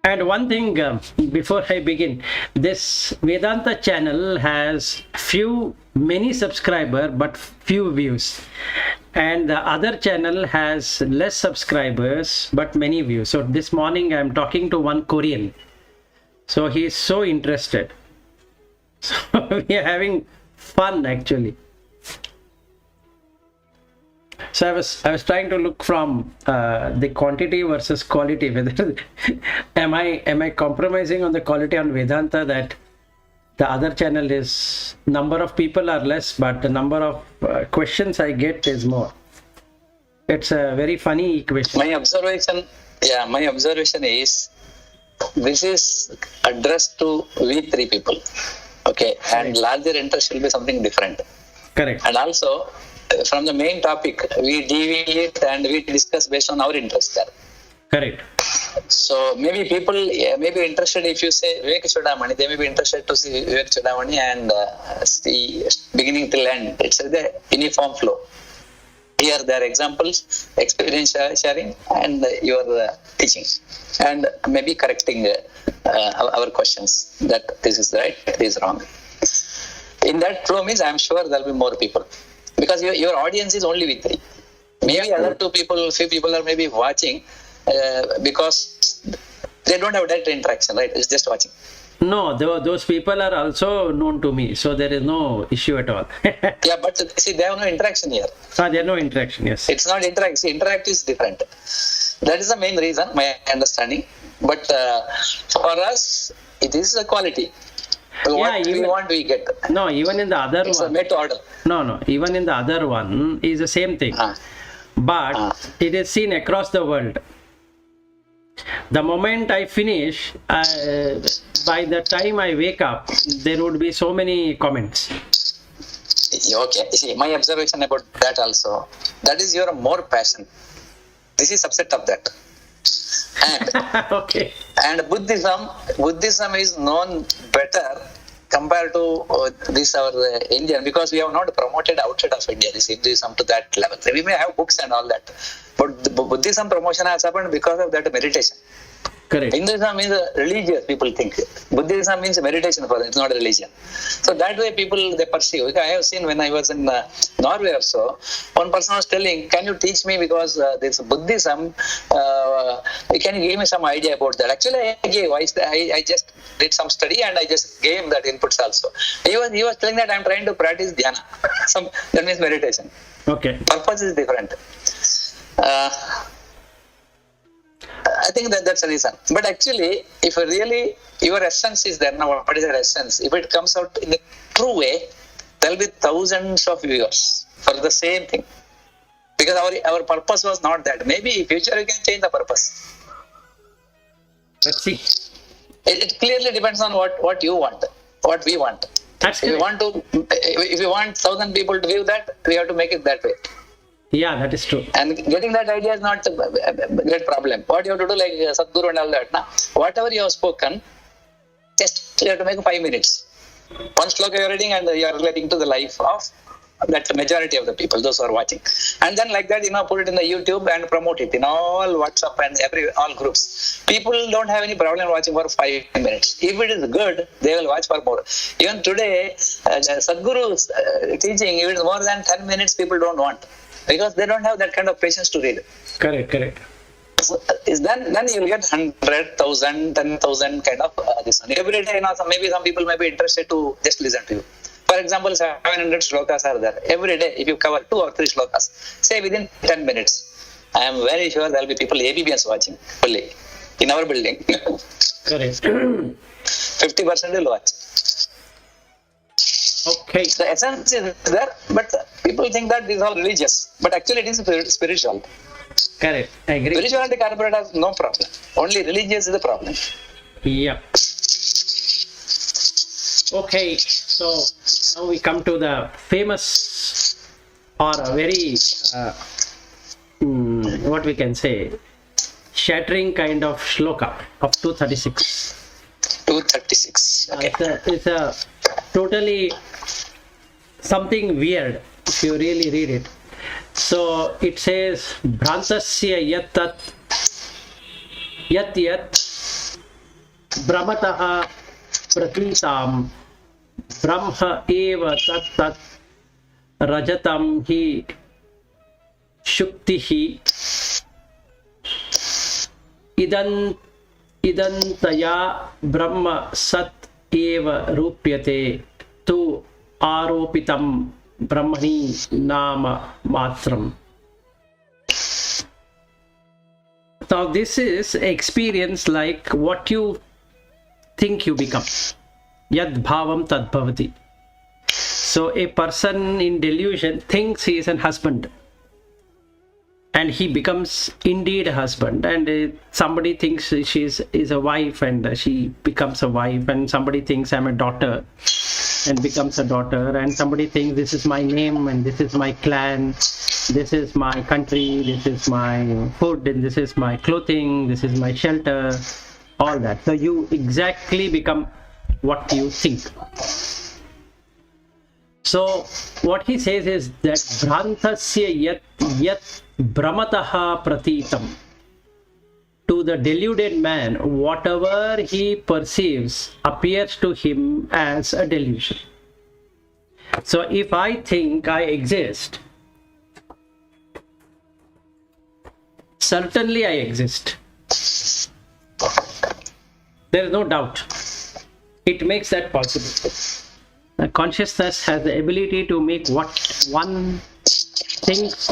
And one thing, before I begin, this Vedanta channel has many subscribers but few views, and the other channel has less subscribers but many views. So this morning I'm talking to one Korean, so he is so interested. So we are having fun actually. So I was trying to look from the quantity versus quality. Whether am I compromising on the quality on Vedanta, that the other channel is number of people are less, but the number of questions I get is more. It's a very funny equation. My observation is this is addressed to we three people. Okay, and larger interest will be something different. Correct. And also, from the main topic, we deviate and we discuss based on our interest there. Correct. So maybe people may be interested if you say Vivekachudamani, they may be interested to see Vivekachudamani and see beginning till end. It's the uniform flow. Here there are examples, experience sharing, and your teaching, and maybe correcting our questions that this is right, this is wrong. In that flow means I'm sure there will be more people, because your audience is only with three. Maybe other few people are maybe watching because they don't have direct interaction, right? It's just watching. No, those people are also known to me, so there is no issue at all. Yeah, but see, they have no interaction here. There is no interaction, yes. It's not interact. See, interact is different. That is the main reason, my understanding. But for us, it is a quality. What we want, we get. No, even in the other it's one. It's a made to order. No, even in the other one is the same thing. But it is seen across the world. The moment I finish, by the time I wake up, there would be so many comments. Okay, see, my observation about that also, that is your more passion. This is subset of that. And okay. And Buddhism is known better compared to this our Indian, because we have not promoted outside of India this Hinduism to that level. We may have books and all that, but the Buddhism promotion has happened because of that meditation. Correct. Hinduism is religious, people think. Buddhism means meditation for them, it's not a religion. So that way people, they perceive. I have seen when I was in Norway or so, one person was telling, can you teach me, because this Buddhism, can you give me some idea about that? Actually, I just did some study and I just gave him that inputs also. He was telling that I'm trying to practice dhyana. That means meditation. Okay. Purpose is different. I think that's the reason. But actually, if really your essence is there now, what is your essence? If it comes out in a true way, there will be thousands of viewers for the same thing. Because our purpose was not that. Maybe in future we can change the purpose. Let's see. It clearly depends on what you want, what we want. If you want 1,000 people to view that, we have to make it that way. Yeah, that is true. And getting that idea is not a great problem. What you have to do, like Sadhguru and all that, whatever you have spoken, just you have to make 5 minutes. One sloka you are reading and you are relating to the life of that majority of the people, those who are watching. And then like that, put it in the YouTube and promote it in all WhatsApp and all groups. People don't have any problem watching for 5 minutes. If it is good, they will watch for more. Even today, Sadhguru's teaching, if it is more than 10 minutes, people don't want. Because they don't have that kind of patience to read. Correct. So, then you will get 100,000, 10,000 kind of this one. Every day, maybe some people may be interested to just listen to you. For example, 700 slokas are there. Every day, if you cover 2 or 3 slokas, say within 10 minutes, I am very sure there will be people ABBs watching fully in our building. Correct. 50% will watch. Okay. The essence is there, but people think that this is all religious. But actually it is spiritual. Correct. I agree. Spirituality corporate has no problem. Only religious is the problem. Yeah. Okay. So now we come to the famous or a very, what we can say, shattering kind of shloka of 236. 236. Okay. It's a totally something weird if you really read it. So it says Bhrantasya yat Brahmataha pratitam Brahma eva tat tat rajatam hi shuktihi idantaya Brahma sat eva rupyate tu aropitam Brahmani nama matram. Now this is experience like what you think you become. Yad bhavam tad bhavati. So a person in delusion thinks he is a husband, and he becomes indeed a husband, and somebody thinks she is a wife, and she becomes a wife, and somebody thinks I'm a daughter and becomes a daughter, and somebody thinks this is my name and this is my clan, this is my country, this is my food, and this is my clothing, this is my shelter, all that. So you exactly become what you think. So what he says is that Bhrantasya yat Brahmataha pratitam. To the deluded man, whatever he perceives appears to him as a delusion. So if I think I exist, certainly I exist. There is no doubt. It makes that possible. The consciousness has the ability to make what one thinks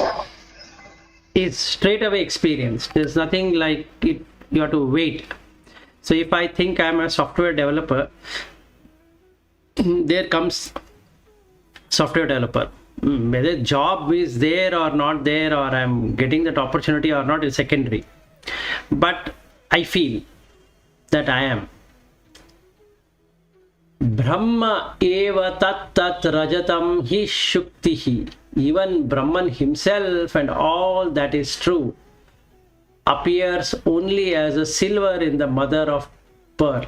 is straight away experienced. There's nothing like it, you have to wait. So if I think I'm a software developer, there comes software developer. Whether job is there or not there, or I'm getting that opportunity or not, is secondary. But I feel that I am. Brahma eva tat tat rajatam hi shuktihi. Even Brahman himself and all that is true appears only as a silver in the mother of pearl.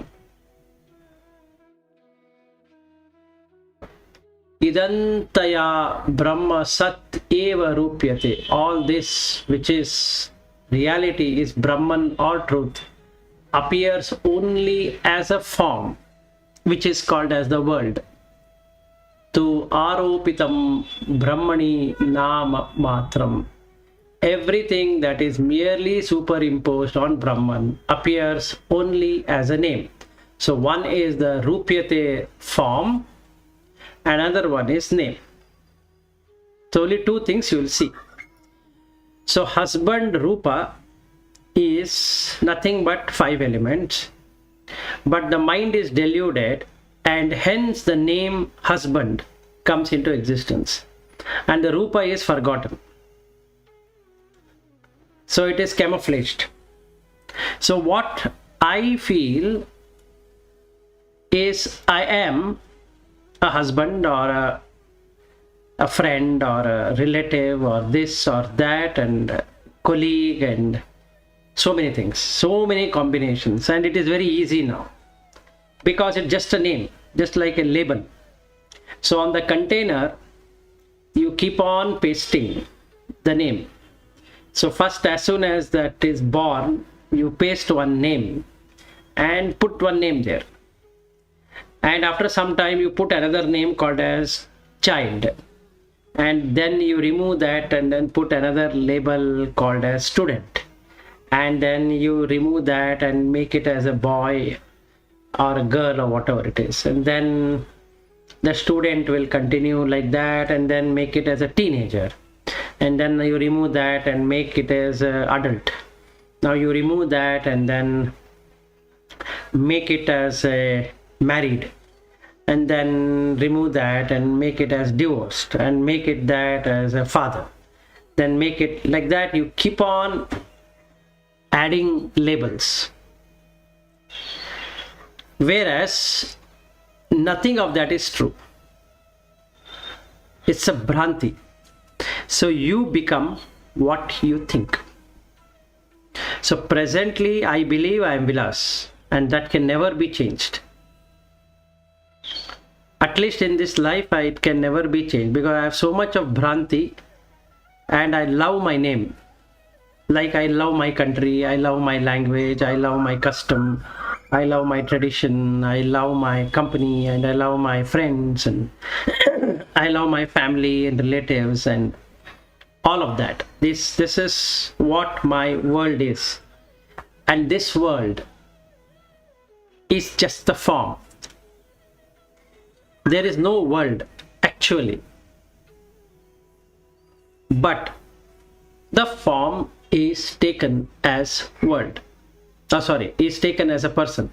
Idantaya Brahma sat eva rupyate. All this which is reality, is Brahman or truth, appears only as a form which is called as the world. Tu aropitam Brahmani nama matram. Everything that is merely superimposed on Brahman appears only as a name. So one is the rupyate form, another one is name. So only two things you will see. So husband rupa is nothing but 5 elements, but the mind is deluded, and hence the name husband comes into existence, and the rupa is forgotten. So it is camouflaged. So what I feel is I am a husband or a friend or a relative or this or that, and a colleague, and so many things, so many combinations, and it is very easy now because it's just a name, just like a label. So on the container you keep on pasting the name. So first, as soon as that is born, you paste one name and put one name there, and after some time you put another name called as child, and then you remove that and then put another label called as student, and then you remove that and make it as a boy or a girl or whatever it is, and then the student will continue like that, and then make it as a teenager, and then you remove that and make it as a adult. Now you remove that and then make it as a married, and then remove that and make it as divorced, and make it that as a father, then make it like that. You keep on adding labels, whereas nothing of that is true. It's a bhranti. So you become what you think. So presently I believe I am Vilas, and that can never be changed. At least in this life it can never be changed, because I have so much of bhranti, and I love my name. Like I love my country, I love my language, I love my custom, I love my tradition, I love my company, and I love my friends, and I love my family and relatives, and all of that. This is what my world is. And this world is just the form. There is no world actually. But the form is taken as world. Is taken as a person.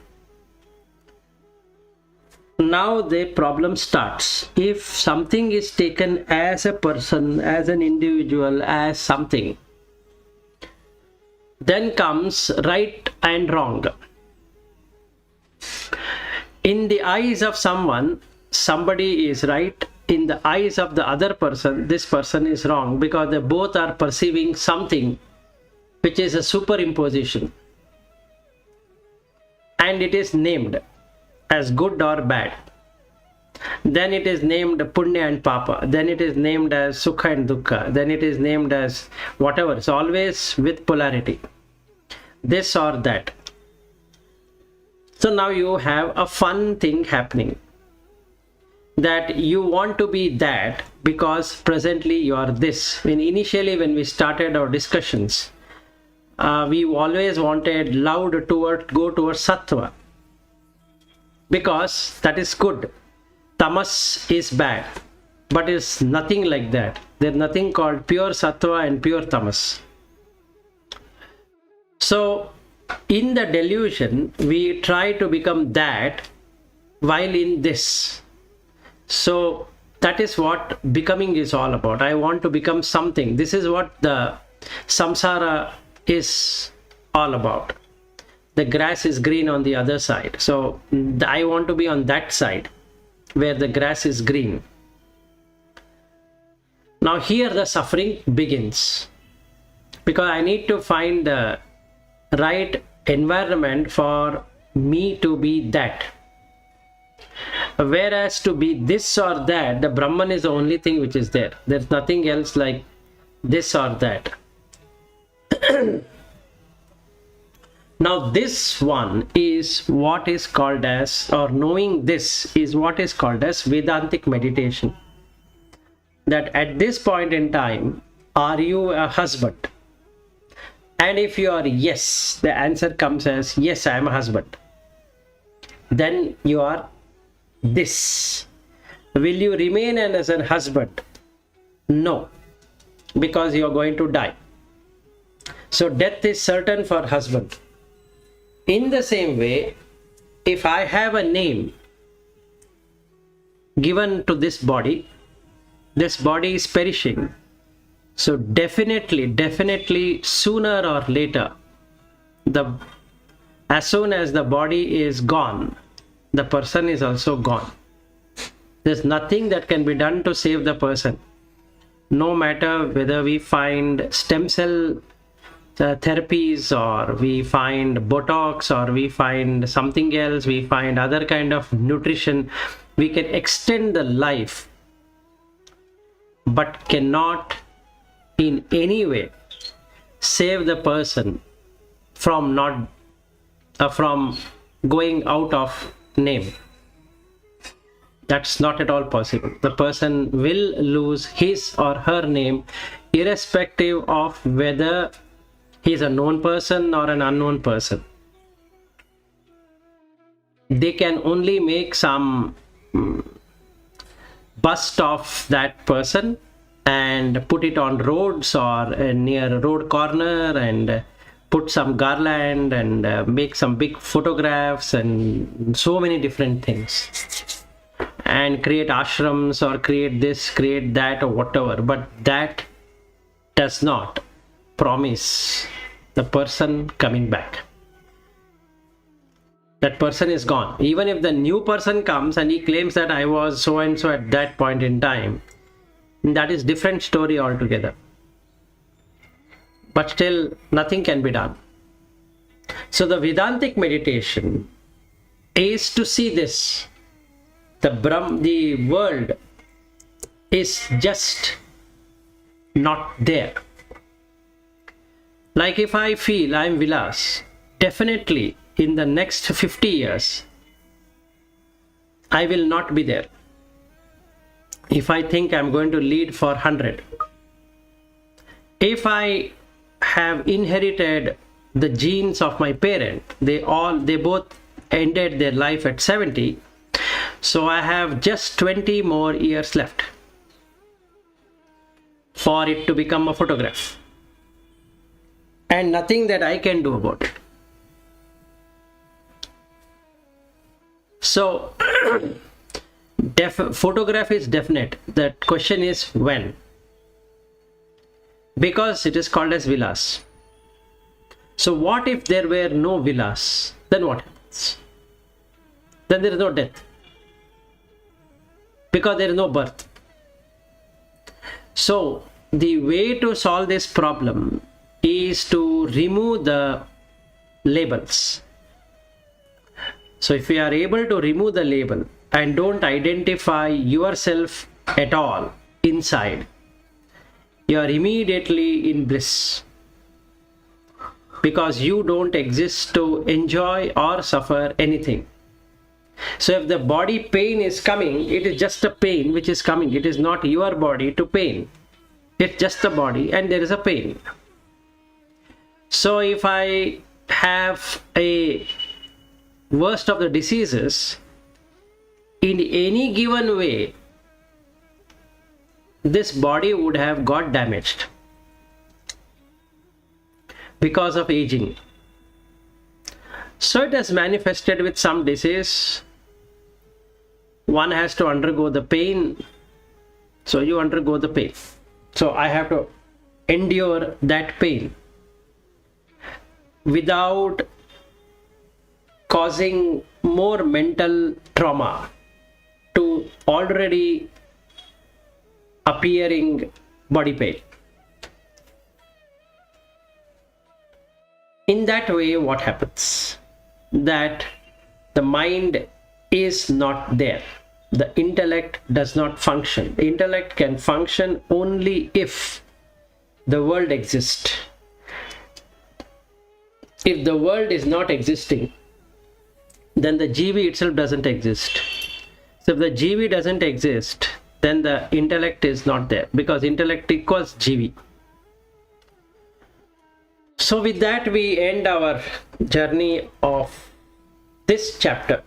Now the problem starts. If something is taken as a person, as an individual, as something, then comes right and wrong. In the eyes of someone, somebody is right. In the eyes of the other person, this person is wrong, because they both are perceiving something which is a superimposition. And it is named as good or bad. Then it is named Punya and Papa. Then it is named as Sukha and Dukkha. Then it is named as whatever. It's always with polarity. This or that. So now you have a fun thing happening. That you want to be that because presently you are this. Initially when we started our discussions, we always wanted love to go towards sattva, because that is good. Tamas is bad, but it's nothing like that. There's nothing called pure sattva and pure tamas. So in the delusion, we try to become that while in this. So that is what becoming is all about. I want to become something. This is what the samsara is all about. The grass is green on the other side. So I want to be on that side where the grass is green. Now here the suffering begins, because I need to find the right environment for me to be that. Whereas to be this or that, the Brahman is the only thing which is there. There's nothing else like this or that. Now this one is what is called as, or knowing this is what is called as Vedantic meditation. That at this point in time, are you a husband? And if you are yes, the answer comes as yes, I am a husband. Then you are this. Will you remain as a husband? No, because you are going to die. So death is certain for husband. In the same way, if I have a name given to this body is perishing. So definitely sooner or later, as soon as the body is gone, the person is also gone. There's nothing that can be done to save the person. No matter whether we find stem cell therapies, or we find Botox, or we find something else, we find other kind of nutrition, we can extend the life, but cannot in any way save the person from from going out of name. That's not at all possible. The person will lose his or her name irrespective of whether he is a known person or an unknown person. They can only make some bust of that person and put it on roads or near a road corner, and put some garland and make some big photographs and so many different things, and create ashrams or create this, create that, or whatever. But that does not promise the person coming back. That person is gone. Even if the new person comes and he claims that I was so and so at that point in time, that is different story altogether. But still nothing can be done. So the Vedantic meditation is to see this. The world is just not there. Like if I feel I am Vilas, definitely in the next 50 years, I will not be there. If I think I'm going to lead for 100, if I have inherited the genes of my parent, they both ended their life at 70, so I have just 20 more years left for it to become a photograph, and nothing that I can do about it. So photograph is definite. The question is when, because it is called as vilas. So what if there were no vilas? Then what happens? Then there is no death, because there is no birth. So the way to solve this problem is to remove the labels. So if you are able to remove the label and don't identify yourself at all inside, you are immediately in bliss, because you don't exist to enjoy or suffer anything. So if the body pain is coming, it is just a pain which is coming. It is not your body to pain. It's just the body and there is a pain. So if I have a worst of the diseases, in any given way, this body would have got damaged because of aging. So it has manifested with some disease. One has to undergo the pain. So you undergo the pain. So I have to endure that pain without causing more mental trauma to already appearing body pain. In that way, what happens? That the mind is not there. The intellect does not function. The intellect can function only if the world exists. If the world is not existing, then the GV itself doesn't exist. So if the GV doesn't exist, then the intellect is not there, because intellect equals GV. So with that, we end our journey of this chapter,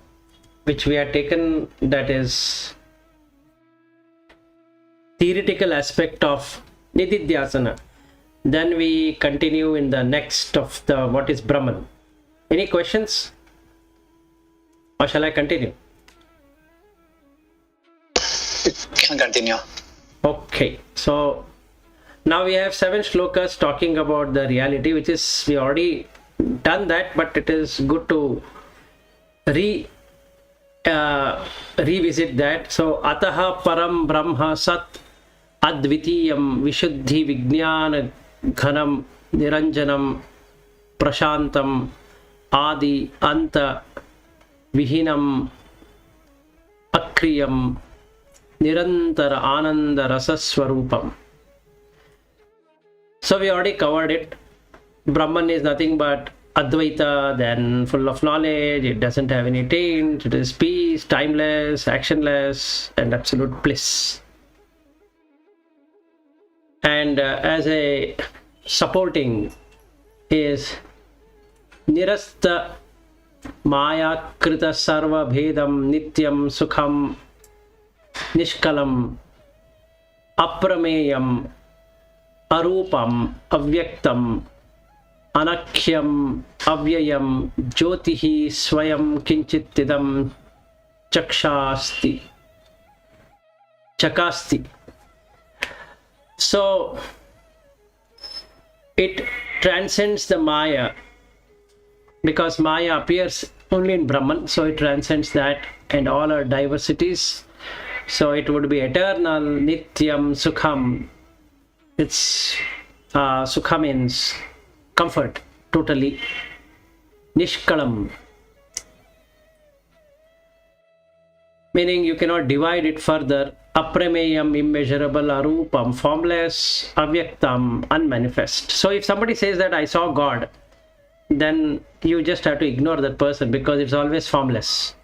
which we have taken, that is theoretical aspect of Nididhyasana. Then we continue in the next of the what is Brahman. Any questions? Or shall I continue? Can continue. Okay, so now we have 7 shlokas talking about the reality, which is, we already done that, but it is good to revisit that. So ataha param brahma sat advitiyam vishuddhi vijnana ghanam niranjanam prashantam adi anta vihinam akriyam nirantara ananda rasaswarupam. So we already covered it. Brahman is nothing but Advaita, then full of knowledge, it doesn't have any taint, it is peace, timeless, actionless, and absolute bliss. And as a supporting is Nirasta Maya Krita Sarva Bhedam Nityam Sukham Nishkalam Aprameyam Arupam Avyaktam Anakhyam Avyayam Jyotihi Swayam Kinchitidam Chakasti. So it transcends the Maya, because Maya appears only in Brahman, so it transcends that and all our diversities. So it would be eternal, Nityam, Sukham. It's Sukha means comfort, totally. Nishkalam, meaning you cannot divide it further. Aprameyam, immeasurable. Arupam, formless. Avyaktam, unmanifest. So if somebody says that I saw God, then you just have to ignore that person because it's always formless.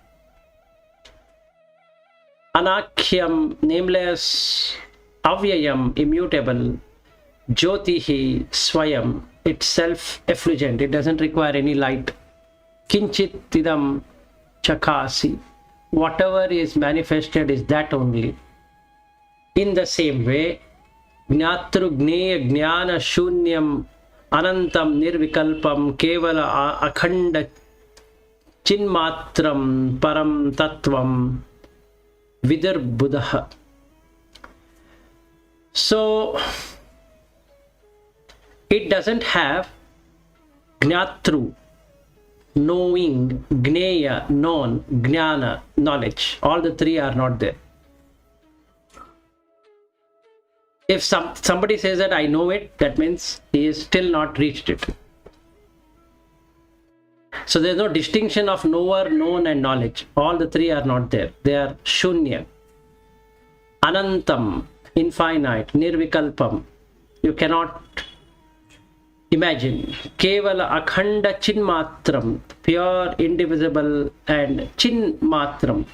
Anakhyam, nameless, avyayam, immutable, jyotihi, swayam, it's self-effulgent, it doesn't require any light. Kinchit tidam chakasi, whatever is manifested is that only. In the same way, gnatru gneya jnana shunyam anantam nirvikalpam kevala akhanda chinmatram param tattvam vidur buddha. So it doesn't have gnatru, knowing, gneya, known, jnana, knowledge. All the three are not there. If somebody says that I know it, that means he is still not reached it. So there is no distinction of knower, known and knowledge. All the three are not there. They are shunya. Anantam, infinite. Nirvikalpam, you cannot imagine. Kevala akhanda chinmatram, pure, indivisible, and chinmatram.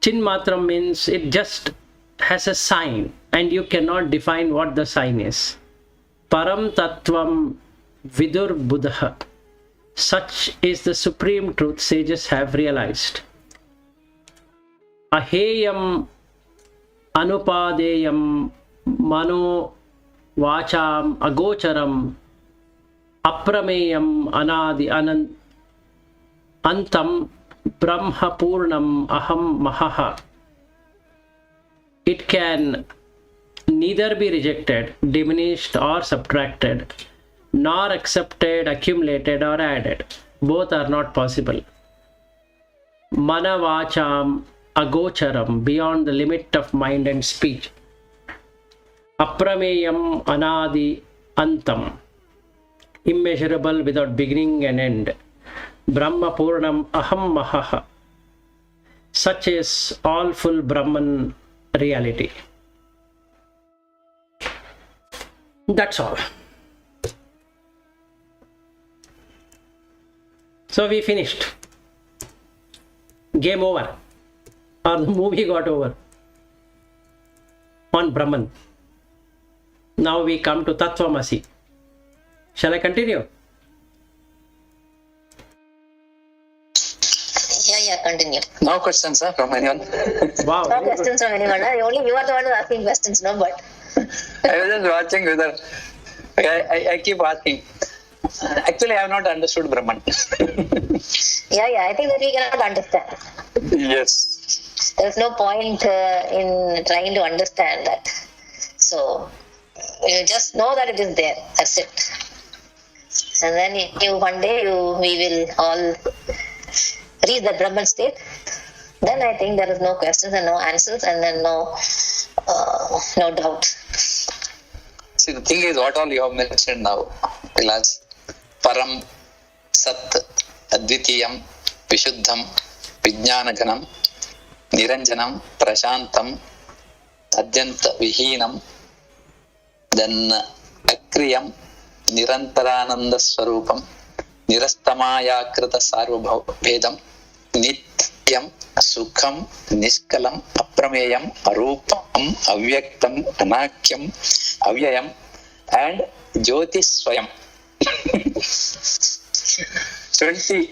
Chinmatram means it just has a sign and you cannot define what the sign is. Param tattvam vidur buddha. Such is the supreme truth sages have realized. Aheyam anupadeyam mano vacham agocharam aprameyam anadi antam brahma purnam aham mahaha. It can neither be rejected, diminished or subtracted, nor accepted, accumulated or added. Both are not possible. Manavacham agocharam, beyond the limit of mind and speech. Aprameyam anadi antam, immeasurable without beginning and end. Brahma purnam aham mahaha. Such is all full Brahman reality. That's all. So we finished. Game over. Or the movie got over. On Brahman. Now we come to Tattvamasi. Shall I continue? Yeah, continue. No questions from anyone. Wow. No questions from anyone. Only you are the one who is asking questions, no? But I was just watching whether I keep asking. Actually, I have not understood Brahman. yeah, I think that we cannot understand. Yes. There is no point in trying to understand that. So you just know that it is there. That's it. And then one day we will all reach the Brahman state. Then I think there is no questions and no answers, and then no doubt. See, the thing is, what all you have mentioned now, Vilas, Param, Sat, Advitiyam, Vishuddham, Vijnanaganam, Niranjanam, Prashantam, Adyanta Vihinam, then Akriyam, Nirantarananda Swarupam, Nirastamaya Krita Sarvabhedam, Nityam, Sukham, Niskalam, Aprameyam, Arupam, Avyaktam, Anakyam, Avyayam, and Jyoti Swayam.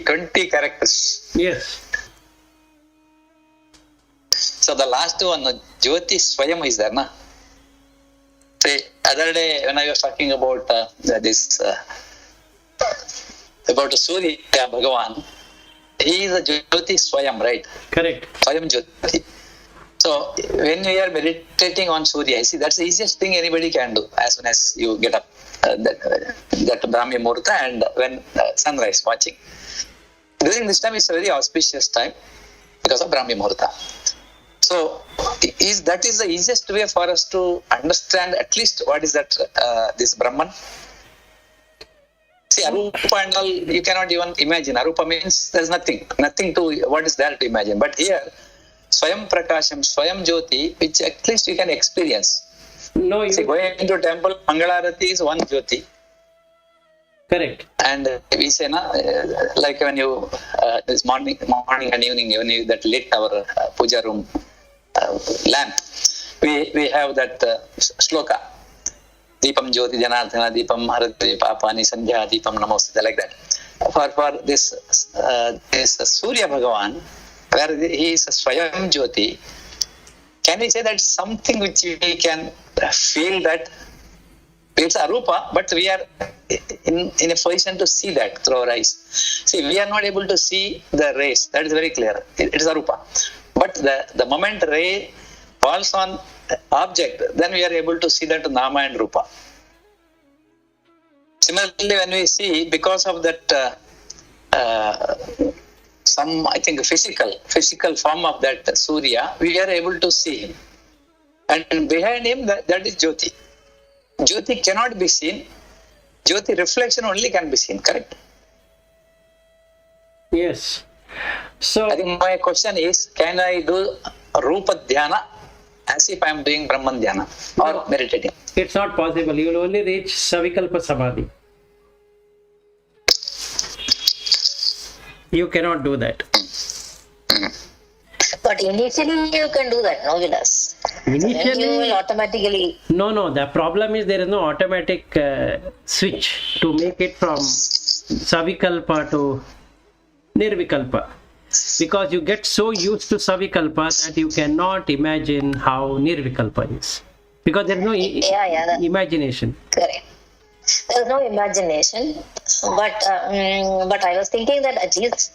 20 characters. Yes. So the last one, Jyoti Swayam, is there, na? Say, other day when I was talking about about Surya Bhagavan, he is a Jyoti Swayam, right? Correct. Swayam Jyoti. So when we are meditating on Surya, see, that's the easiest thing anybody can do as soon as you get up, that Brahmi Murta, and when sunrise watching. During this time, it's a very auspicious time because of Brahmi Murta. So that is the easiest way for us to understand at least what is that this Brahman. See, Arupa and all, you cannot even imagine. Arupa means there's nothing to, what is there to imagine. But here, Swayam Prakasham, Swayam Jyoti, which at least you can experience. No, See, going into temple, Mangalarati is one Jyoti. Correct. And we say, like when you, this morning and evening, when you that lit our puja room lamp, we have that sloka. Deepam Jyoti Janardhana, Deepam Haradve Papani Sandhya, Deepam Namosita, like that. For this Surya Bhagavan, where he is a Swayam Jyoti, can we say that something which we can feel that it's arupa, but we are in a position to see that through our eyes. See, we are not able to see the rays. That is very clear. It is arupa. But the moment ray falls on object, then we are able to see that nama and rupa. Similarly, when we see, because of that some, I think, physical form of that Surya, we are able to see him. And behind him, that is Jyoti. Jyoti cannot be seen. Jyoti reflection only can be seen, correct? Yes. So I think my question is, can I do Rupa Dhyana as if I am doing Brahman Dhyana or meditating? it's not possible. You will only reach Savikalpa Samadhi. You cannot do that. But initially you can do that, no, Vilas? Initially, You will automatically. no. The problem is there is no automatic switch to make it from Savikalpa to Nirvikalpa. Because you get so used to Savikalpa that you cannot imagine how Nirvikalpa is. Because there is no imagination. Correct. There's no imagination, but I was thinking that at least,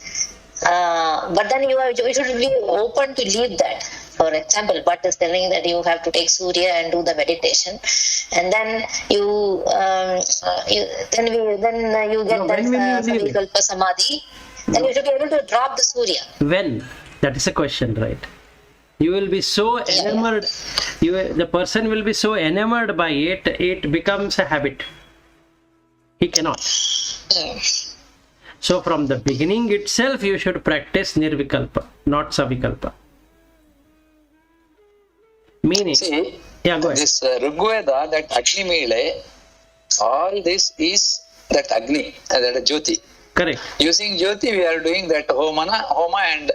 but then you should be open to leave that. For example, Bhatt is telling that you have to take Surya and do the meditation, and then you get that Savikalpa Samadhi. Then you should be able to drop the Surya. When? That is a question, right? You will be so enamored, the person will be so enamored by it, it becomes a habit. He cannot. So from the beginning itself, you should practice Nirvikalpa, not Savikalpa. Meaning, See, yeah, go ahead. this Rigveda, that Agni Mile, all this is that Agni, that Jyoti. Correct. Using Jyoti, we are doing that Homa, and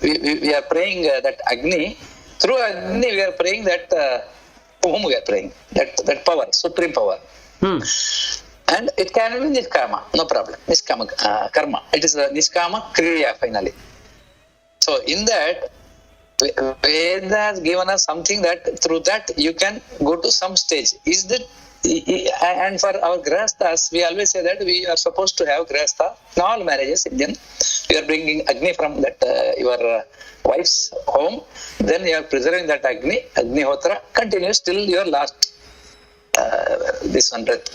we are praying that Agni. Through Agni, we are praying that whom we are praying, that power, supreme power. And it can be Niskama, no problem. Niskama karma. It is a Niskama Kriya finally. So in that, Veda has given us something that through that you can go to some stage. Is that? And for our grahasthas, we always say that we are supposed to have grahastha in all marriages. Indian, you are bringing Agni from that your wife's home. Then you are preserving that Agni Hotra continues till your last this one breath.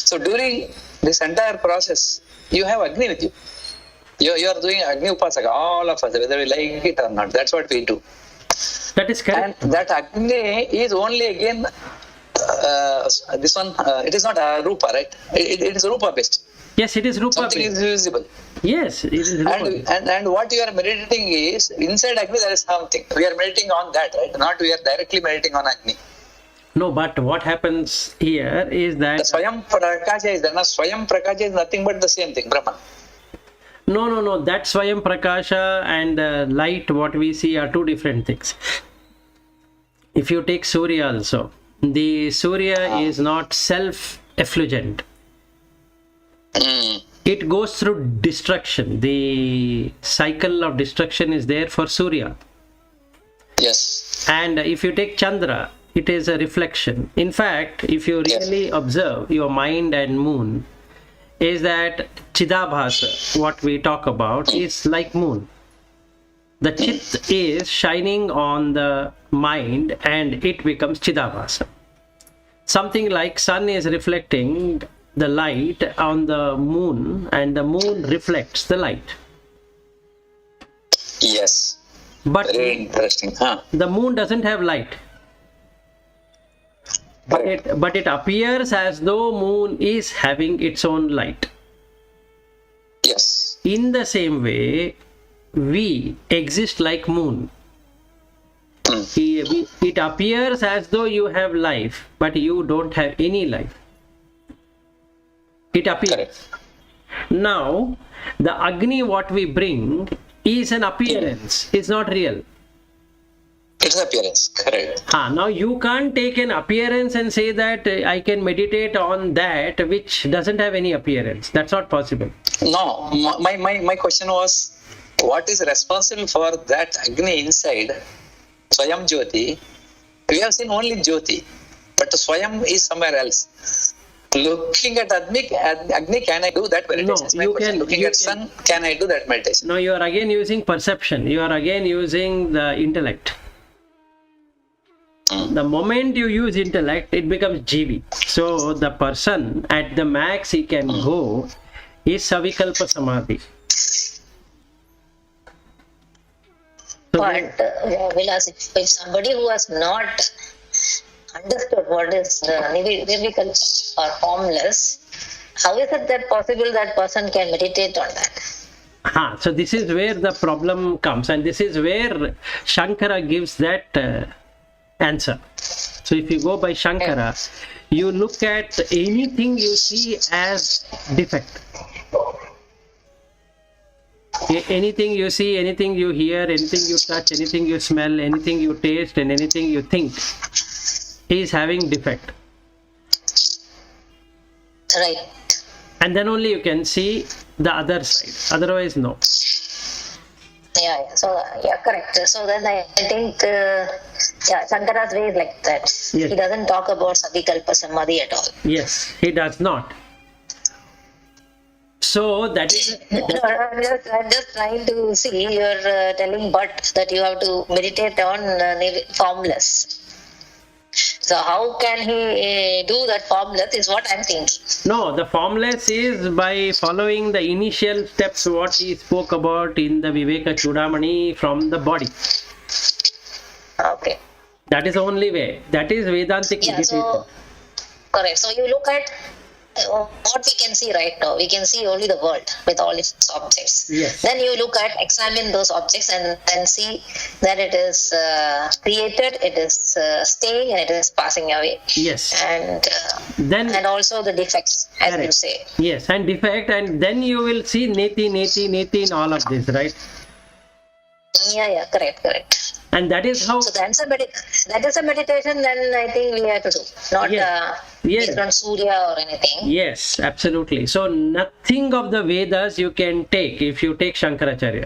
So during this entire process, you have Agni with you. You are doing Agni Upasaka, all of us, whether we like it or not. That's what we do. That is correct. And that Agni is only again this one. It is not Rupa, right? It is Rupa based. Yes, it is Rupa Something based. is visible. Yes, it is Rupa based. And what you are meditating is inside Agni. There is something. We are meditating on that, right? Not we are directly meditating on Agni. No, but what happens here is that The Swayam Prakasha is there. Now, Swayam Prakasha is nothing but the same thing, Brahman. No. That Swayam Prakasha and light, what we see, are two different things. If you take Surya also, the Surya is not self-effulgent. It goes through destruction. The cycle of destruction is there for Surya. Yes. And if you take Chandra, it is a reflection. In fact, if you really observe your mind and moon, is that Chidabhasa, what we talk about, is like moon. The Chit is shining on the mind and it becomes Chidabhasa. Something like sun is reflecting the light on the moon and the moon reflects the light. Yes. But Very interesting. the moon doesn't have light. But it appears as though moon is having its own light. Yes. In the same way, we exist like moon. It appears as though you have life, but you don't have any life. It appears. Correct. Now, the Agni what we bring is an appearance. It's not real. It's appearance. Correct. Now you can't take an appearance and say that I can meditate on that which doesn't have any appearance. That's not possible. No, my question was, what is responsible for that Agni inside Swayam Jyoti? We have seen only Jyoti, but Swayam is somewhere else. Looking at Agni, can I do that meditation? No, you can. Looking at sun, can I do that meditation? No, you are again using perception. You are again using the intellect. The moment you use intellect, it becomes GV. So the person at the max he can go is Savikalpa Samadhi. So But Vilas, if somebody who has not understood what is nirvikalpa or formless, how is it that possible that person can meditate on that? so this is where the problem comes, and this is where Shankara gives that answer. So if you go by Shankara, you look at anything you see as defect. Anything you see, anything you hear, anything you touch, anything you smell, anything you taste, and anything you think is having defect. Right. And then only you can see the other side. Otherwise, no. Yeah. So, correct. So then I think, Shankara's way is like that. Yes. He doesn't talk about Savikalpa Samadhi at all. Yes, he does not. So that is. I'm just trying to see. You're telling but that you have to meditate on formless. So how can he do that formless is what I'm thinking. No, the formless is by following the initial steps what he spoke about in the Vivekachudamani from the body. Okay. That is the only way. That is Vedantic meditation. So correct. So you look at what we can see right now. We can see only the world with all its objects. Yes. Then you examine those objects and see that it is created, it is staying, and it is passing away. Yes. And also the defects, as you say. Yes, and defect, and then you will see neti in all of this, right? Yeah, correct. And that is how. So that is a meditation. Then I think we have to do, not based on Surya or anything. Yes, absolutely. So nothing of the Vedas you can take if you take Shankaracharya.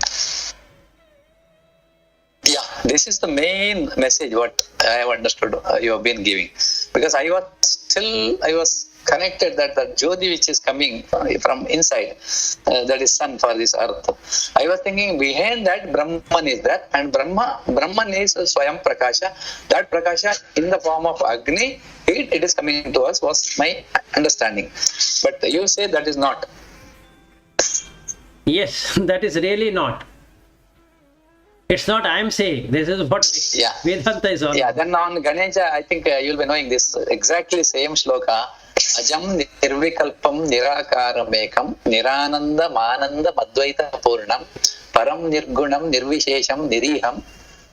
Yeah, this is the main message what I have understood you have been giving. Because I was connected that the Jyoti which is coming from inside, that is sun for this earth. I was thinking behind that Brahman is there, and Brahman is Swayam Prakasha. That Prakasha in the form of Agni, it is coming to us, was my understanding. But you say that is not. Yes, that is really not. It's not I am saying. This is what Vedanta is all. Yeah, then on Ganesha, I think you'll be knowing this exactly same shloka. Ajam nirvikalpam nirakaram ekam nirananda mananda madvaita purnam param nirgunam nirvishesham niriham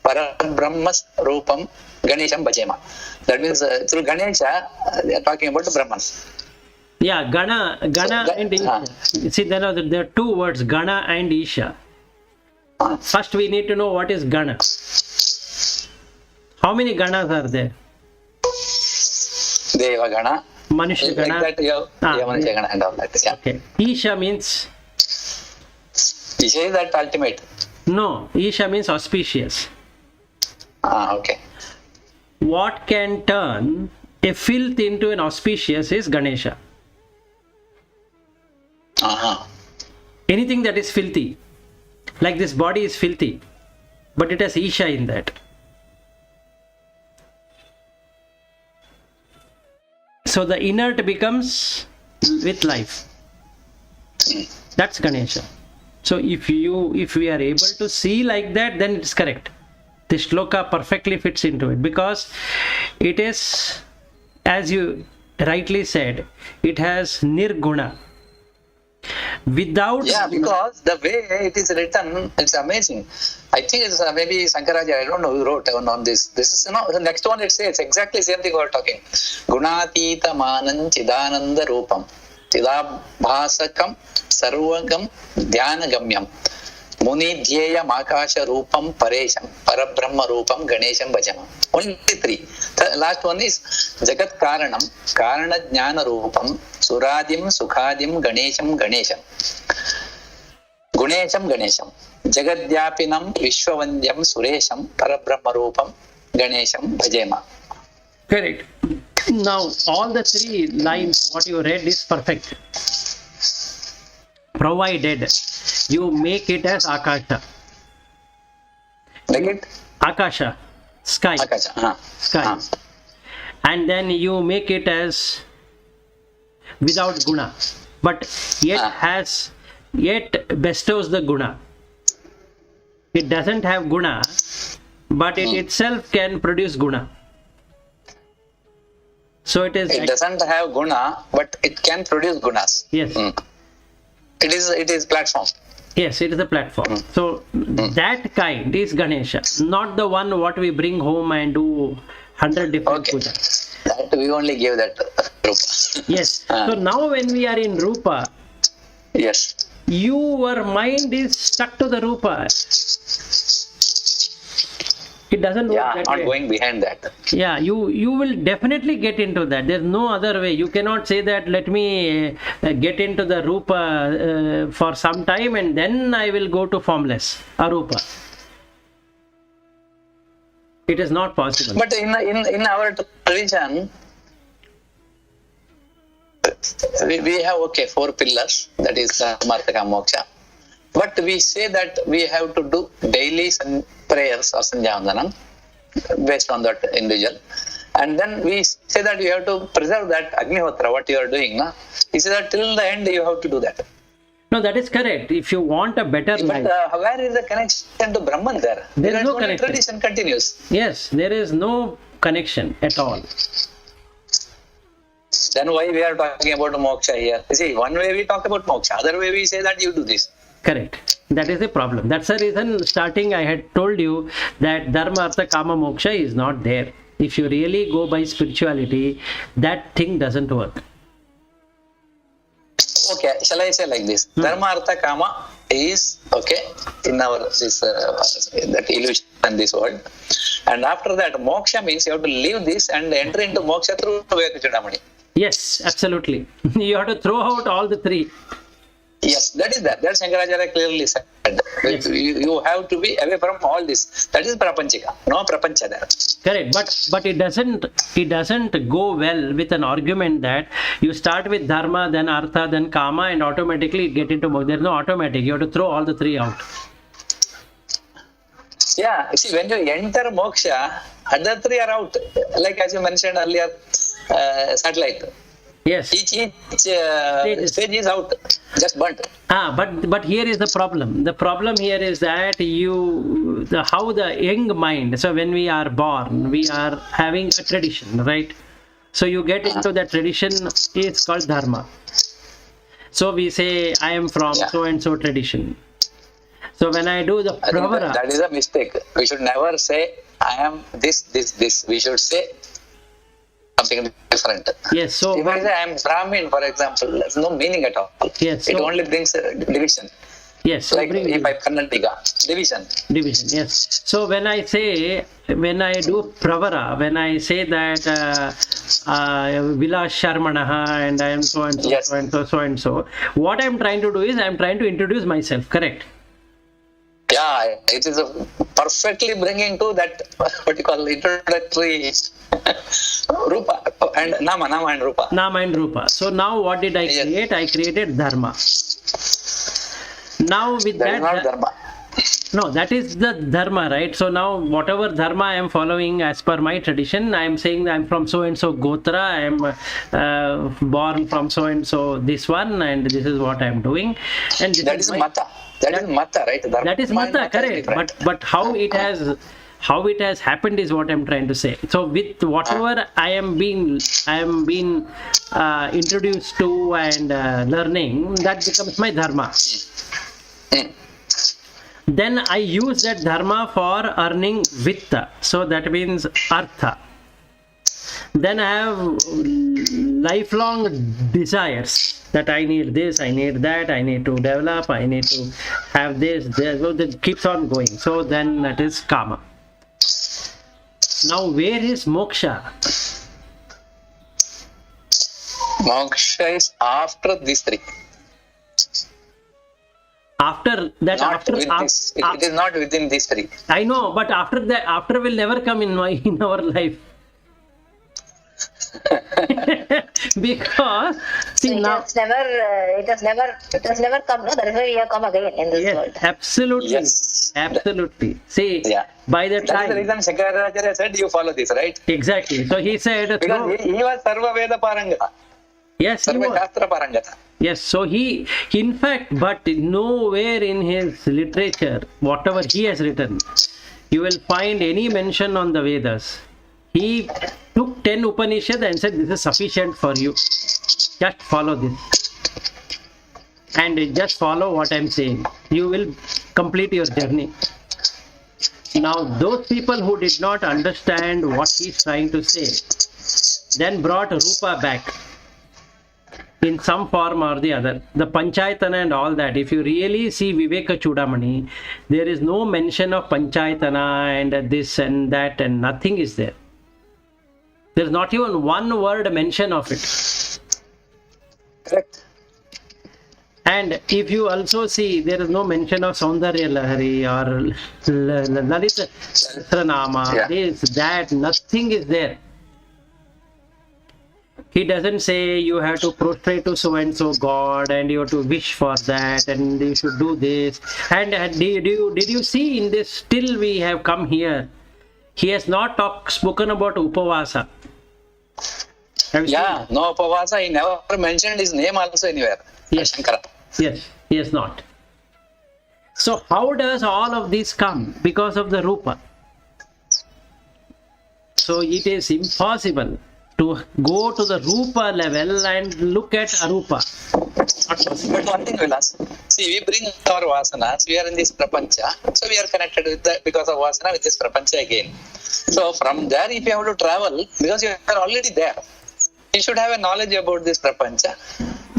param brahmas rupam Ganesham bhajema. That means through Ganesha, they are talking about the Brahman. Yeah, Gana and Isha. See, there are two words, Gana and Isha. First, we need to know what is Gana. How many Ganas are there? Deva Gana. Manushya Gana. Like that, Manushya Gana and all that. Yeah. Okay. Isha means? Isha is that ultimate. No, Isha means auspicious. Okay. What can turn a filth into an auspicious is Ganesha. Anything that is filthy, like this body is filthy, but it has Isha in that. So the inert becomes with life. That's Ganesha. So if we are able to see like that, then it's correct. This shloka perfectly fits into it, because it is, as you rightly said, it has nirguna. Without because the way it is written, it's amazing. I think it's maybe Sankaracharya, I don't know who wrote on this. This is, the next one it says exactly same thing we're talking. Gunatita manan chidananda rupam चिदाभासकं सर्वगं ध्यानगम्यं मुनिध्येयम् आकाशरूपं परेशं परब्रह्मरूपं गणेशं भजमः. Only three. The last one is Jagat Karanam, Karana Jnana Rupam, Suradim Sukhadim Ganesham Ganesham. Gunesham Ganesham. Jagadyapinam Vishwavandyam Suresham Parabrahma Rupam Ganesham Bhajema. Correct. Now, all the three lines, what you read is perfect. Provided you make it as Akasha. Like it? Akasha, sky. Akasha. Sky. And then you make it as without guna, but yet bestows the guna. It doesn't have guna, but it itself can produce guna. So it is. It doesn't have guna, but it can produce gunas. Yes. It is platform. Yes, it is a platform. So that kind is Ganesha, not the one what we bring home and do 100 different puja. That we only give that rupa. Yes. So now when we are in rupa, Yes. your mind is stuck to the rupa. It doesn't work that not way. going behind that. Yeah, you will definitely get into that. There's no other way. You cannot say that let me get into the rupa for some time and then I will go to formless arupa. It is not possible. But in our tradition, we have four pillars. That is Martaka Moksha. But we say that we have to do daily prayers or sanjāvandanam based on that individual. And then we say that you have to preserve that Agnihotra, what you are doing. Na? We say that till the end you have to do that. No, that is correct. If you want a better But life. where is the connection to Brahman there? There is no only connection. Tradition continues. Yes, there is no connection at all. Then why we are talking about moksha here? You see, one way we talk about moksha, other way we say that you do this. Correct. That is the problem. That's the reason starting I had told you that Dharma, Artha, Kama, Moksha is not there. If you really go by spirituality, that thing doesn't work. Okay, shall I say like this? Dharma, Artha, Kama is in our that illusion in this world. And after that, moksha means you have to leave this and enter into moksha through Vivekachudamani. Yes, absolutely. You have to throw out all the three. Yes, that is that. That Shankaracharya clearly said. Yes. You have to be away from all this. That is prapanchika. No prapancha there. Correct. But it doesn't go well with an argument that you start with dharma, then artha, then kama, and automatically get into moksha. There's no automatic. You have to throw all the three out. Yeah, see, when you enter moksha, other three are out. Like as you mentioned earlier, satellite. Yes. Each stage is out, just burnt. But here is the problem. The problem here is that how the young mind. So when we are born, we are having a tradition, right? So you get into that tradition is called dharma. So we say I am from so and so tradition. So when I do the pravara, that is a mistake. We should never say I am this. We should say something different. yes. So If I say I am Brahmin, for example, there's no meaning at all. Yes, It so- only brings division. yes. So Like bring if I Kannadiga, division. division. Yes. So when I do pravara, when I say that Vilas Sharmanaha and I am so and so, Yes. so and so, so and so, what I am trying to do is I am trying to introduce myself. Correct. Yeah, it is perfectly bringing to that what you call introductory rupa and nama and rupa. Nama and Rupa. So now what did I Yes. create? I created dharma. Now with That is not dharma. No, that is the dharma, right? So now whatever dharma I am following as per my tradition, I am saying I am from so and so gotra, I am born from so and so this one, and this is what I am doing. And this That is my- mata. That is mata, right? Dharma That is and mata, is correct. different. But how it has happened is what I'm trying to say. So with whatever I am being introduced to and learning, that becomes my dharma. Then I use that dharma for earning vitta. So that means artha. Then I have lifelong desires that I need this, I need that, I need to develop, I need to have this, that keeps on going. So then that is kama. Now where is moksha? Moksha is after these three. After that, It is not within these three. I know, but after that, after will never come in our life. Because see, so now it has never come. No, that is why we have come again in this world. Absolutely, Yes. absolutely. See, Yeah. by the That is the time, reason Shankaracharya said you follow this, right? exactly. So he said, no, Because he was Sarva Veda Parangata, yes, he Sarva was. Shastra Parangata. Yes, so he, in fact, but nowhere in his literature, whatever he has written, you will find any mention on the Vedas. He took 10 Upanishads and said, this is sufficient for you. Just follow this. And just follow what I'm saying. You will complete your journey. Now, those people who did not understand what he's trying to say, then brought Rupa back in some form or the other. The Panchayatana and all that, if you really see Vivekachudamani, there is no mention of Panchayatana and this and that, and nothing is there. There is not even one word mention of it. Correct. And if you also see, there is no mention of Saundarya Lahari or Lalita Sahasranama, Yeah. this, that, nothing is there. He doesn't say you have to prostrate to so and so God and you have to wish for that and you should do this. And did you see in this, still we have come here, he has not spoken about Upavasa. Have you Yeah, no Upavasa, he never mentioned his name also anywhere. Yes. Shankara. seen? Yes, he has not. So how does all of this come? Because of the Rupa. So it is impossible to go to the Rupa level and look at Arupa. But one thing, Vilas, see, we bring our vasanas, we are in this prapancha, so we are connected with that because of vasana with this prapancha again. So from there, if you have to travel, because you are already there, you should have a knowledge about this prapancha.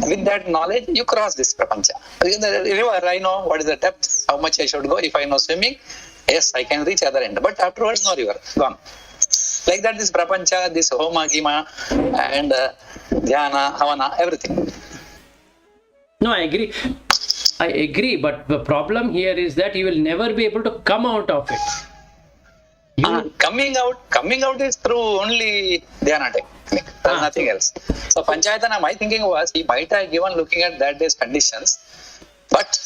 With that knowledge, you cross this prapancha. In the river, I know what is the depth, how much I should go. If I know swimming, yes, I can reach other end. But afterwards, no river, gone. Like that, this prapancha, this homa, gima, and dhyana, havana, everything. No, I agree, but the problem here is that you will never be able to come out of it. Coming out is through only dhyana technique. There's nothing else. So Panchayatana, my thinking was he might have given looking at that day's conditions, but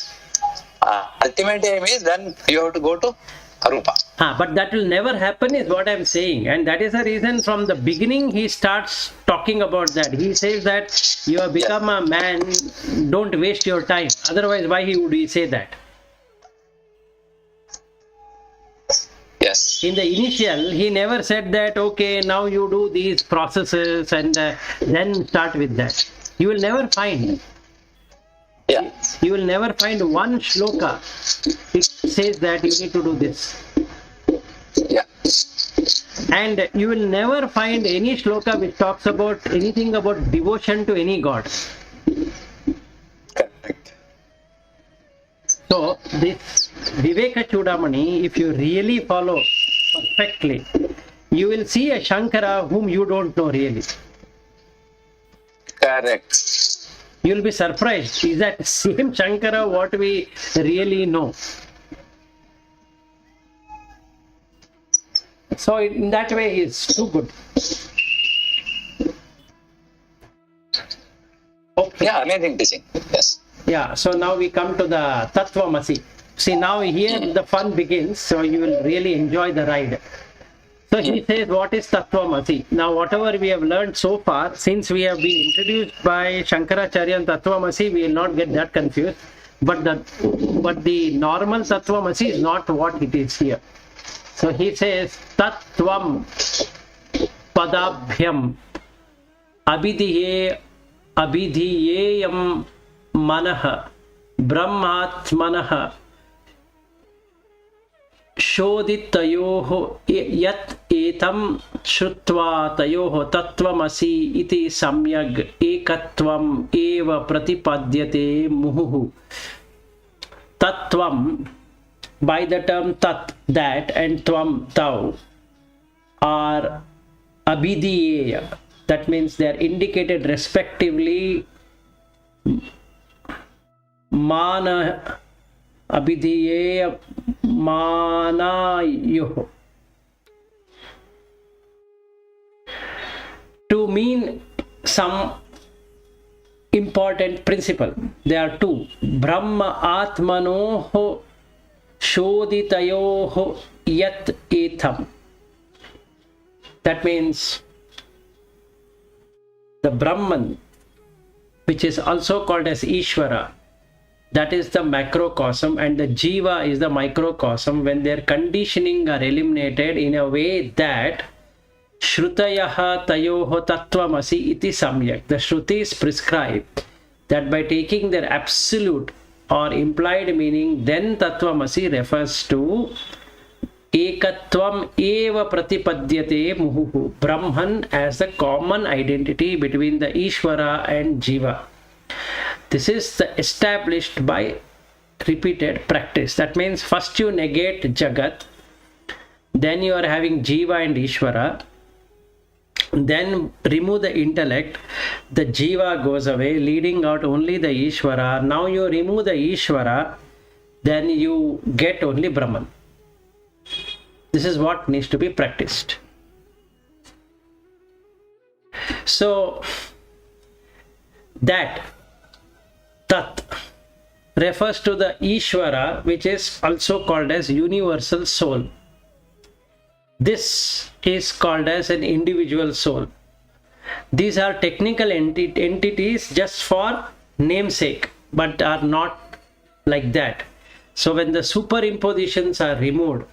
ultimate aim is then you have to go to Arupa. But that will never happen is what I'm saying. And that is the reason from the beginning he starts talking about that. He says that you have become a man, don't waste your time. Otherwise, why would he say that? Yes. In the initial, he never said that, okay, now you do these processes and then start with that. You will never find. Yeah. You will never find one shloka which says that you need to do this. Yeah. And you will never find any shloka which talks about anything about devotion to any god. Correct. So this Vivekachudamani, if you really follow perfectly, you will see a Shankara whom you don't know really. Correct. You will be surprised. Is that same Shankara what we really know? So in that way he is too good. Okay. Yeah, amazing teaching. Yes. Yeah, so now we come to the Tattvamasi. See, now here the fun begins, so you will really enjoy the ride. So he says, what is Tattvamasi? Now, whatever we have learned so far, since we have been introduced by Shankaracharya and Tattvamasi, we will not get that confused. But the normal Tattvamasi is not what it is here. So he says, Tattvam Padabhyam Abhidhiyeyam Manaha Brahmatmanaha शोधितयोः यत् एतं श्रुत्वा तयोः तत्त्वमसि इति सम्यग् एकत्वम् एव प्रतिपद्यते मुहुः. Tattvam, by the term tat, that, and tvam, thou, are abhidiyeya. That means they are indicated respectively. Mana abhidiyeya manayoh. To mean some important principle. There are two. Brahma Atmanoho Shoditayoho Yat Etham. That means the Brahman, which is also called as Ishvara, that is the macrocosm, and the Jiva is the microcosm. When their conditioning are eliminated in a way that Shrutayaha tayoho tattvamasi iti samyak. The Shrutis prescribe that by taking their absolute or implied meaning, then tattvamasi refers to ekatvam eva pratipadyate muhuhu. Brahman as the common identity between the Ishvara and Jiva. This is established by repeated practice. That means first you negate Jagat, then you are having Jiva and Ishvara. Then remove the intellect, the Jiva goes away, leading out only the Ishvara. Now you remove the Ishvara, then you get only Brahman. This is what needs to be practiced. So that Tat refers to the Ishvara, which is also called as universal soul. This is called as an individual soul. These are technical entities just for namesake, but are not like that. So when the superimpositions are removed,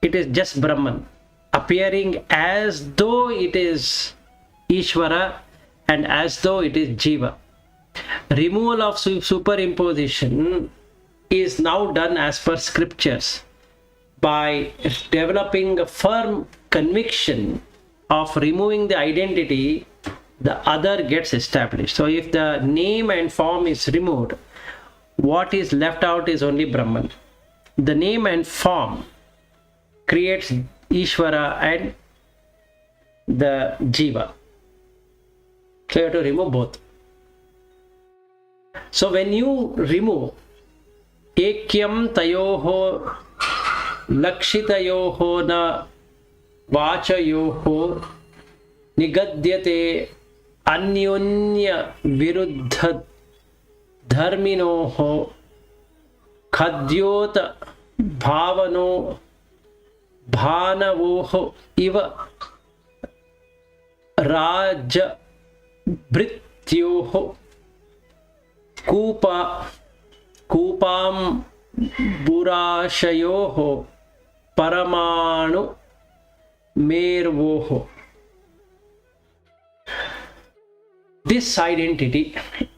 it is just Brahman, appearing as though it is Ishvara and as though it is Jiva. Removal of superimposition is now done as per scriptures. By developing a firm conviction of removing the identity, the other gets established. So if the name and form is removed, what is left out is only Brahman. The name and form creates Ishvara and the Jiva. So you have to remove both. So when you remove Ekyam Tayoho Lakshitayoho na vachayoho nigadyate anyunya viruddha dharminoho khadyota bhavano bhanavoho iva raja brityoho kupam burashayoho paramanu mervoho. This identity,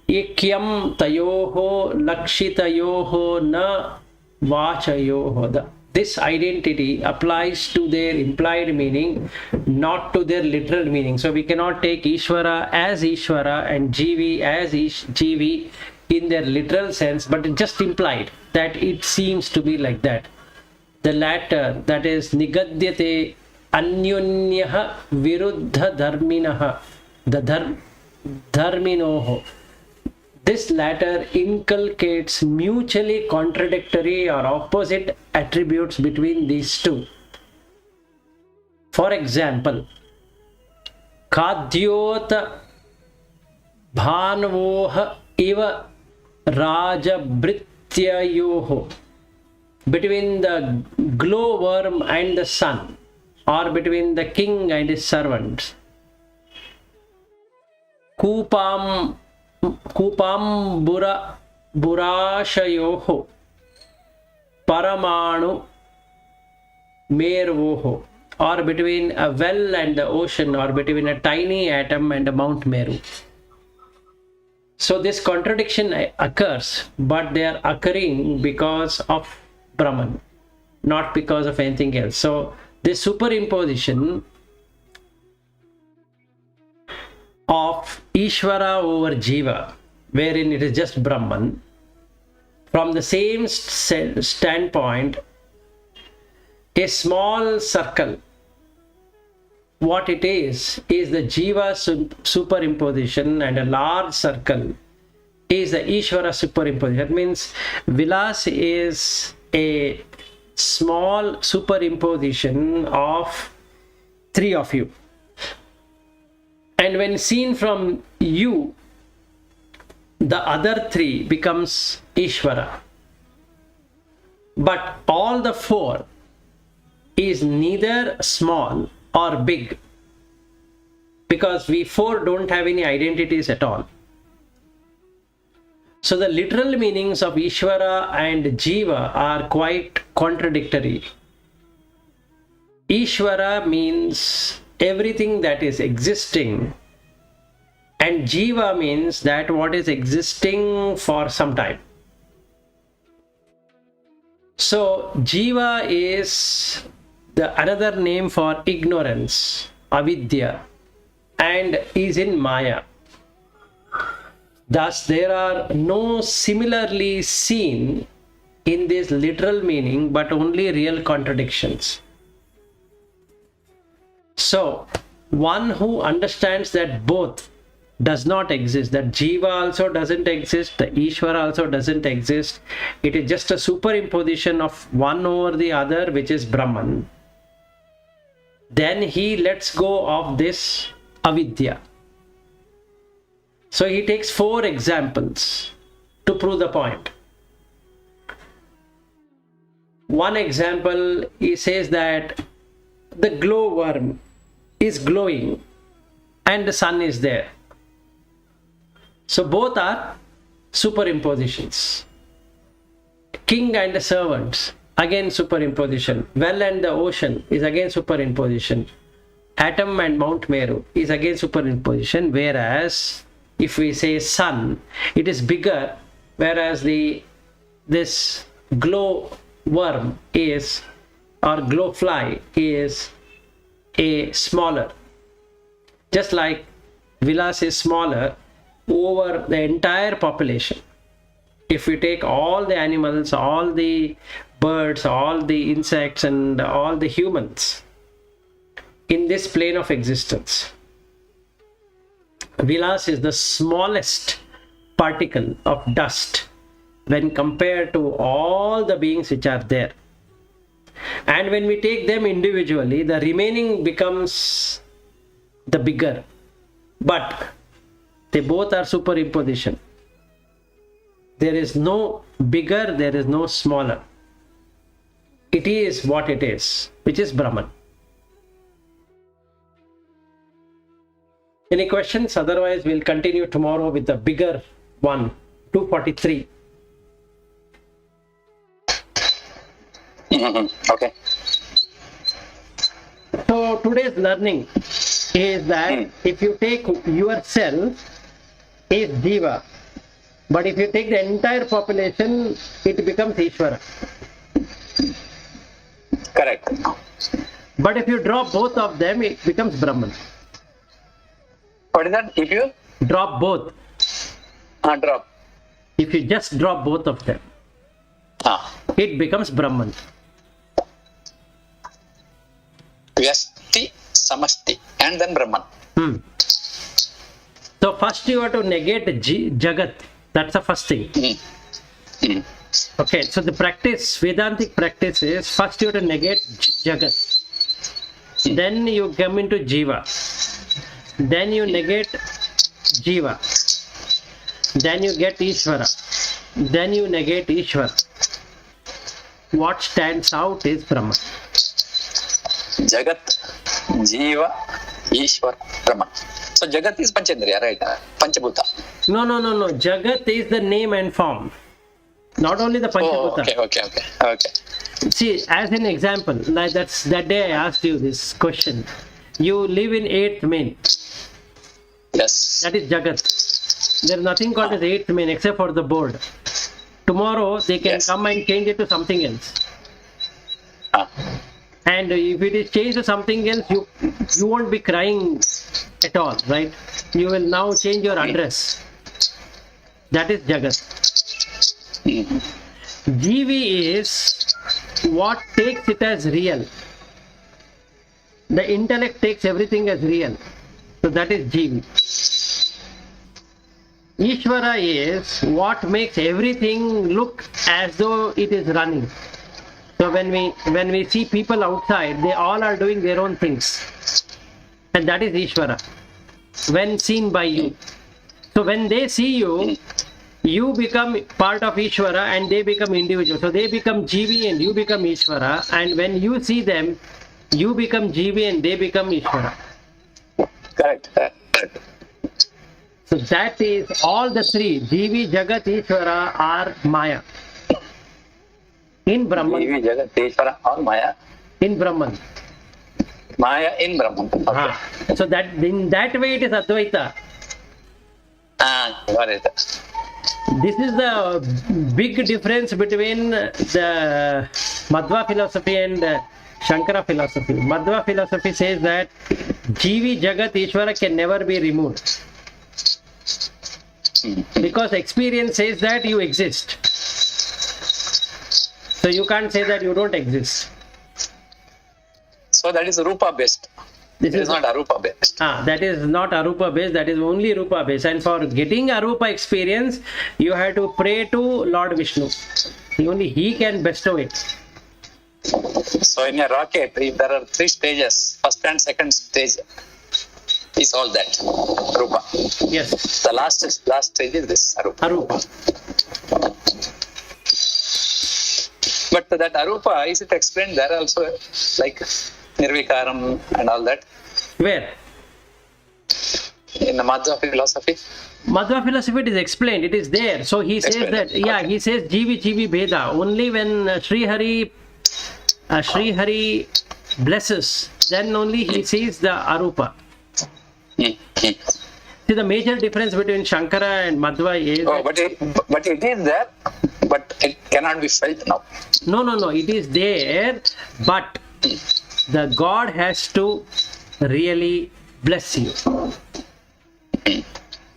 ekyam tayoho lakshitayoho na vachayoho, this identity applies to their implied meaning, not to their literal meaning. So we cannot take Ishvara as Ishvara and Jivi as Jivi in their literal sense, but it just implied that it seems to be like that. The latter, that is nigadyate anyunyaha viruddha dharminaha, the dharminoho. This latter inculcates mutually contradictory or opposite attributes between these two. For example, khadyota bhanvoha iva rajabrityayoho, between the glowworm and the sun, or between the king and his servants. Kupam burashayoho paramanu mervoho, or between a well and the ocean, or between a tiny atom and a Mount Meru. So this contradiction occurs, but they are occurring because of Brahman. not because of anything else. So this superimposition of Ishvara over Jiva, wherein it is just Brahman, from the same standpoint, a small circle, what it is the Jiva superimposition, and a large circle is the Ishvara superimposition. That means Vilas is a small superimposition of three of you. And when seen from you, the other three becomes Ishvara. But all the four is neither small or big, because we four don't have any identities at all. So the literal meanings of Ishvara and Jiva are quite contradictory. Ishvara means everything that is existing, and Jiva means that what is existing for some time. So Jiva is another name for ignorance, avidya, and is in Maya. Thus, there are no similarly seen in this literal meaning, but only real contradictions. So, one who understands that both does not exist, that Jiva also doesn't exist, the Ishvara also doesn't exist, it is just a superimposition of one over the other, which is Brahman, then he lets go of this avidya. So he takes 4 examples to prove the point. One example, he says that the glowworm is glowing and the sun is there. So both are superimpositions. King and the servants, again superimposition. Well and the ocean is again superimposition. Atom and Mount Meru is again superimposition. Whereas if we say sun, it is bigger, whereas this glow worm is, or glow fly is a smaller. Just like Vilas is smaller over the entire population. If we take all the animals, all the birds, all the insects, and all the humans in this plane of existence, Vilas is the smallest particle of dust when compared to all the beings which are there. And when we take them individually, the remaining becomes the bigger. But they both are superimposition. There is no bigger, there is no smaller. It is what it is, which is Brahman. Any questions? Otherwise, we'll continue tomorrow with the bigger one, 243. Okay. So today's learning is that if you take yourself is Jiva, but if you take the entire population, it becomes Ishvara. Correct. But if you drop both of them, it becomes Brahman. What is that? If you Drop both. drop. If you just drop both of them, it becomes Brahman. Vyasti, Samasti, and then Brahman. So first you have to negate Jagat. That's the first thing. Okay, so the practice, Vedantic practice is first you have to negate Jagat. Then you come into Jiva. Then you negate Jiva. Then you get Ishvara. Then you negate Ishvara. What stands out is Brahman. Jagat, Jiva, Ishwar, Brahman. So Jagat is Panchendriya, right? Panchabhuta. No. Jagat is the name and form. Not only the Panchabhuta. Okay. See, as an example, like that day I asked you this question. You live in 8th main. Yes. That is Jagat. There is nothing called as 8th main except for the board. Tomorrow they can come and change it to something else. And if it is changed to something else, you won't be crying at all, right? You will now change your address. That is Jagat. Jivi is what takes it as real. The intellect takes everything as real. So that is Jivi. Ishvara is what makes everything look as though it is running. So when we see people outside, they all are doing their own things. And that is Ishvara. When seen by you. So when they see you, you become part of Ishvara and they become individual. So they become Jivi and you become Ishvara. And when you see them, you become Jivi and they become Ishvara. Correct. So that is all the three. Jivi, Jagat, Ishvara are Maya. In Brahman. Jivi, Jagat, Ishvara, all Maya. In Brahman. Maya in Brahman. Okay. So that in that way it is Advaita. Got it. This is the big difference between the Madhva philosophy and Shankara philosophy. Madhva philosophy says that Jivi, Jagat, Ishvara can never be removed. Because experience says that you exist. So you can't say that you don't exist. So that is Rupa based. It is not Arupa based. That is not Arupa based, that is only Rupa based. And for getting Arupa experience, you have to pray to Lord Vishnu. Only he can bestow it. So in a rocket, if there are 3 stages, first and second stage is all that, Rupa. Yes. The last stage is this, Arupa. But that Arupa, is it explained there also, like Nirvikaram and all that? Where? In the Madhva philosophy? Madhva philosophy it is explained, it is there. So he says that, he says Jivi Jivi Bheda. Only when Sri Hari blesses, then only he sees the Arupa. See, the major difference between Shankara and Madhva is... but it is there, but it cannot be felt now. No, it is there, but the God has to really bless you. So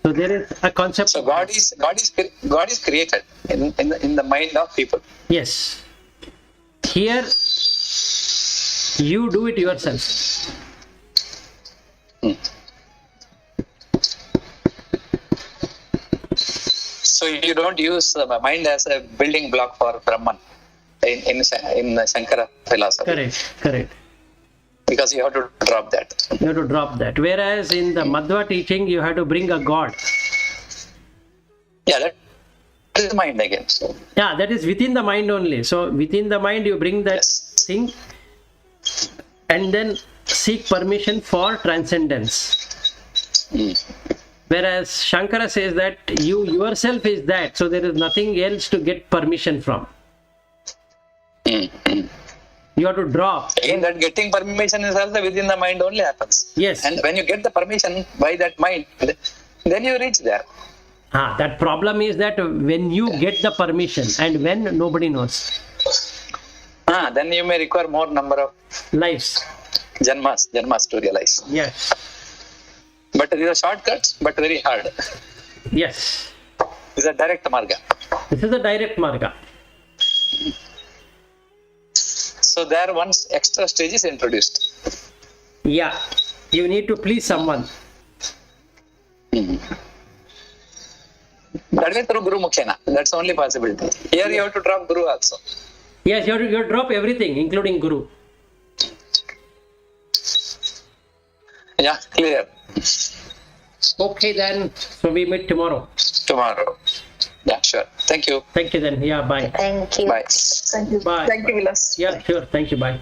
there is a concept. So God is created in the mind of people. Yes. Here, you do it yourself. So you don't use the mind as a building block for Brahman in Shankara philosophy. Correct. Because you have to drop that. You have to drop that. Whereas in the Madhva teaching, you have to bring a God. Yeah, that is mind again. Yeah, that is within the mind only. So within the mind, you bring that thing and then seek permission for transcendence. Whereas Shankara says that you yourself is that, so there is nothing else to get permission from. You have to drop. Again, that getting permission is also within the mind only happens. Yes. And when you get the permission by that mind, then you reach there. That problem is that when you get the permission and when nobody knows. Then you may require more number of lives. Janmas to realize. Yes. But these are shortcuts, but very hard. Yes. This is a direct marga. This is a direct marga. So there once extra stage is introduced. Yeah. You need to please someone. That way through Guru Mukhena. That's the only possibility. Here you have to drop Guru also. Yes, you have to drop everything, including Guru. Yeah, clear. Okay then. So we meet tomorrow. Yeah, sure. Thank you. Thank you then. Yeah, bye. Thank you. Bye. Thank you. Bye. Thank you, Vilas. Yeah, sure. Thank you. Bye.